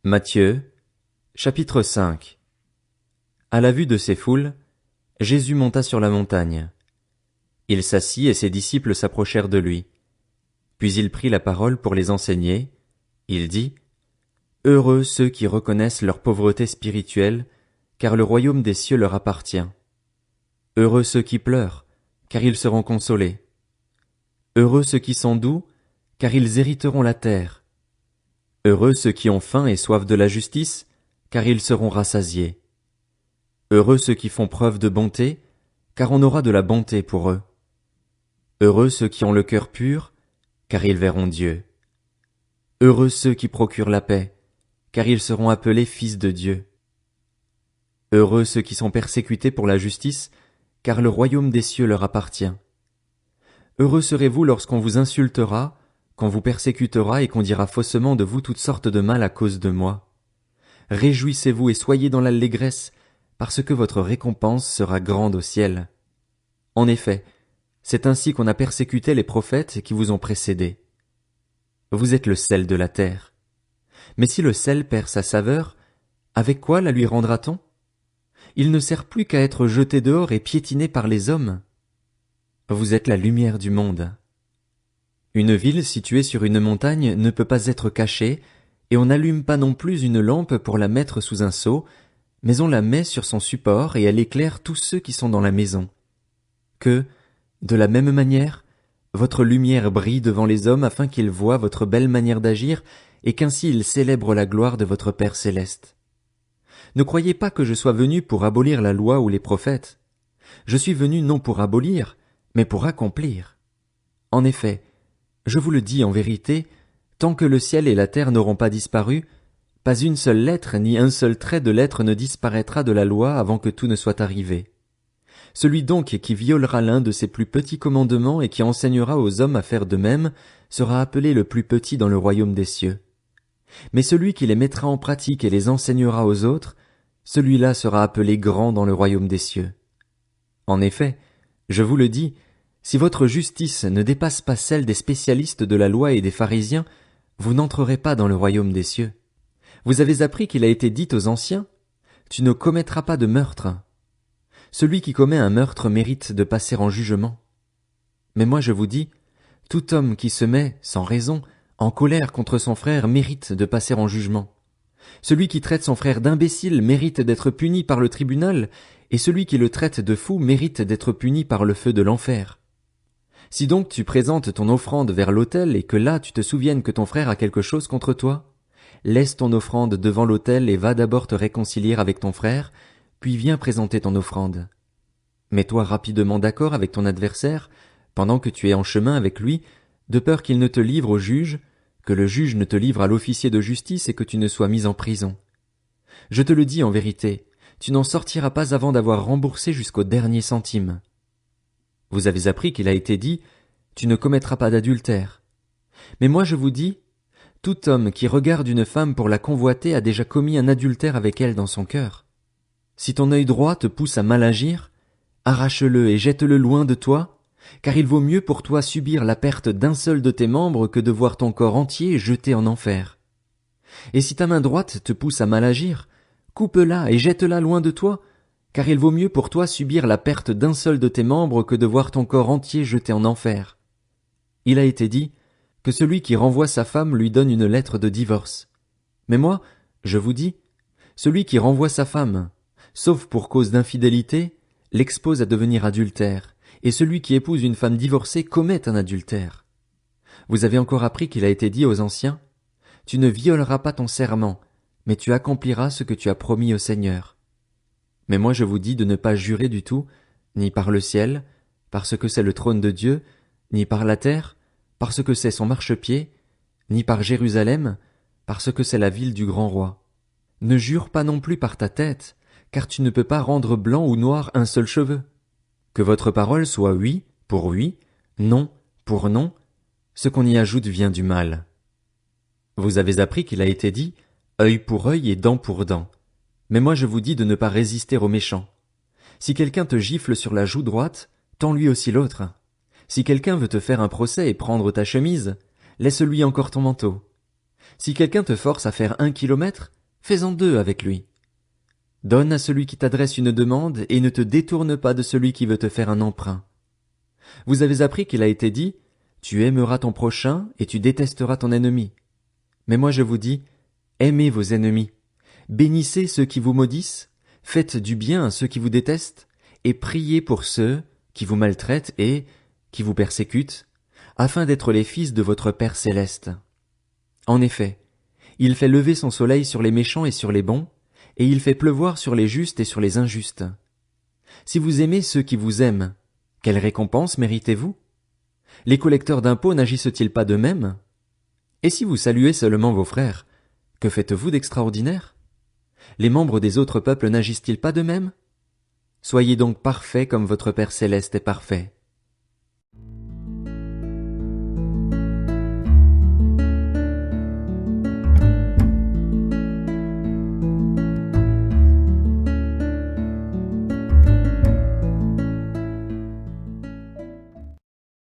Matthieu, chapitre 5. À la vue de ces foules, Jésus monta sur la montagne. Il s'assit et ses disciples s'approchèrent de lui. Puis il prit la parole pour les enseigner. Il dit, « Heureux ceux qui reconnaissent leur pauvreté spirituelle, car le royaume des cieux leur appartient. Heureux ceux qui pleurent, car ils seront consolés. Heureux ceux qui sont doux, car ils hériteront la terre. Heureux ceux qui ont faim et soif de la justice, car ils seront rassasiés. Heureux ceux qui font preuve de bonté, car on aura de la bonté pour eux. Heureux ceux qui ont le cœur pur, car ils verront Dieu. Heureux ceux qui procurent la paix, car ils seront appelés fils de Dieu. Heureux ceux qui sont persécutés pour la justice, car le royaume des cieux leur appartient. Heureux serez-vous lorsqu'on vous insultera, qu'on vous persécutera et qu'on dira faussement de vous toutes sortes de mal à cause de moi. Réjouissez-vous et soyez dans l'allégresse, parce que votre récompense sera grande au ciel. En effet, c'est ainsi qu'on a persécuté les prophètes qui vous ont précédés. Vous êtes le sel de la terre. Mais si le sel perd sa saveur, avec quoi la lui rendra-t-on? Il ne sert plus qu'à être jeté dehors et piétiné par les hommes. Vous êtes la lumière du monde. Une ville située sur une montagne ne peut pas être cachée, et on n'allume pas non plus une lampe pour la mettre sous un seau, mais on la met sur son support et elle éclaire tous ceux qui sont dans la maison. Que, de la même manière, votre lumière brille devant les hommes afin qu'ils voient votre belle manière d'agir et qu'ainsi ils célèbrent la gloire de votre Père céleste. Ne croyez pas que je sois venu pour abolir la loi ou les prophètes. Je suis venu non pour abolir, mais pour accomplir. En effet, je vous le dis en vérité, tant que le ciel et la terre n'auront pas disparu, pas une seule lettre ni un seul trait de lettre ne disparaîtra de la loi avant que tout ne soit arrivé. Celui donc qui violera l'un de ces plus petits commandements et qui enseignera aux hommes à faire de même sera appelé le plus petit dans le royaume des cieux. Mais celui qui les mettra en pratique et les enseignera aux autres, celui-là sera appelé grand dans le royaume des cieux. En effet, je vous le dis, si votre justice ne dépasse pas celle des spécialistes de la loi et des pharisiens, vous n'entrerez pas dans le royaume des cieux. Vous avez appris qu'il a été dit aux anciens, « Tu ne commettras pas de meurtre. » Celui qui commet un meurtre mérite de passer en jugement. Mais moi je vous dis, tout homme qui se met, sans raison, en colère contre son frère mérite de passer en jugement. Celui qui traite son frère d'imbécile mérite d'être puni par le tribunal, et celui qui le traite de fou mérite d'être puni par le feu de l'enfer. Si donc tu présentes ton offrande vers l'autel et que là tu te souviennes que ton frère a quelque chose contre toi, laisse ton offrande devant l'autel et va d'abord te réconcilier avec ton frère, puis viens présenter ton offrande. Mets-toi rapidement d'accord avec ton adversaire, pendant que tu es en chemin avec lui, de peur qu'il ne te livre au juge, que le juge ne te livre à l'officier de justice et que tu ne sois mis en prison. Je te le dis en vérité, tu n'en sortiras pas avant d'avoir remboursé jusqu'au dernier centime. Vous avez appris qu'il a été dit, tu ne commettras pas d'adultère. Mais moi je vous dis, tout homme qui regarde une femme pour la convoiter a déjà commis un adultère avec elle dans son cœur. Si ton œil droit te pousse à mal agir, arrache-le et jette-le loin de toi, car il vaut mieux pour toi subir la perte d'un seul de tes membres que de voir ton corps entier jeté en enfer. Et si ta main droite te pousse à mal agir, coupe-la et jette-la loin de toi, car il vaut mieux pour toi subir la perte d'un seul de tes membres que de voir ton corps entier jeté en enfer. Il a été dit que celui qui renvoie sa femme lui donne une lettre de divorce. Mais moi, je vous dis, celui qui renvoie sa femme, sauf pour cause d'infidélité, l'expose à devenir adultère, et celui qui épouse une femme divorcée commet un adultère. Vous avez encore appris qu'il a été dit aux anciens, « Tu ne violeras pas ton serment, mais tu accompliras ce que tu as promis au Seigneur. » Mais moi je vous dis de ne pas jurer du tout, ni par le ciel, parce que c'est le trône de Dieu, ni par la terre, parce que c'est son marchepied, ni par Jérusalem, parce que c'est la ville du grand roi. Ne jure pas non plus par ta tête, car tu ne peux pas rendre blanc ou noir un seul cheveu. Que votre parole soit oui pour oui, non pour non, ce qu'on y ajoute vient du mal. Vous avez appris qu'il a été dit, œil pour œil et dent pour dent. Mais moi je vous dis de ne pas résister aux méchants. Si quelqu'un te gifle sur la joue droite, tends-lui aussi l'autre. Si quelqu'un veut te faire un procès et prendre ta chemise, laisse-lui encore ton manteau. Si quelqu'un te force à faire 1 kilomètre, fais-en 2 avec lui. Donne à celui qui t'adresse une demande et ne te détourne pas de celui qui veut te faire un emprunt. Vous avez appris qu'il a été dit, tu aimeras ton prochain et tu détesteras ton ennemi. Mais moi je vous dis, aimez vos ennemis, bénissez ceux qui vous maudissent, faites du bien à ceux qui vous détestent, et priez pour ceux qui vous maltraitent et qui vous persécutent, afin d'être les fils de votre Père céleste. En effet, il fait lever son soleil sur les méchants et sur les bons, et il fait pleuvoir sur les justes et sur les injustes. Si vous aimez ceux qui vous aiment, quelle récompense méritez-vous? Les collecteurs d'impôts n'agissent-ils pas de même? Et si vous saluez seulement vos frères, que faites-vous d'extraordinaire? Les membres des autres peuples n'agissent-ils pas de même? Soyez donc parfaits comme votre Père céleste est parfait.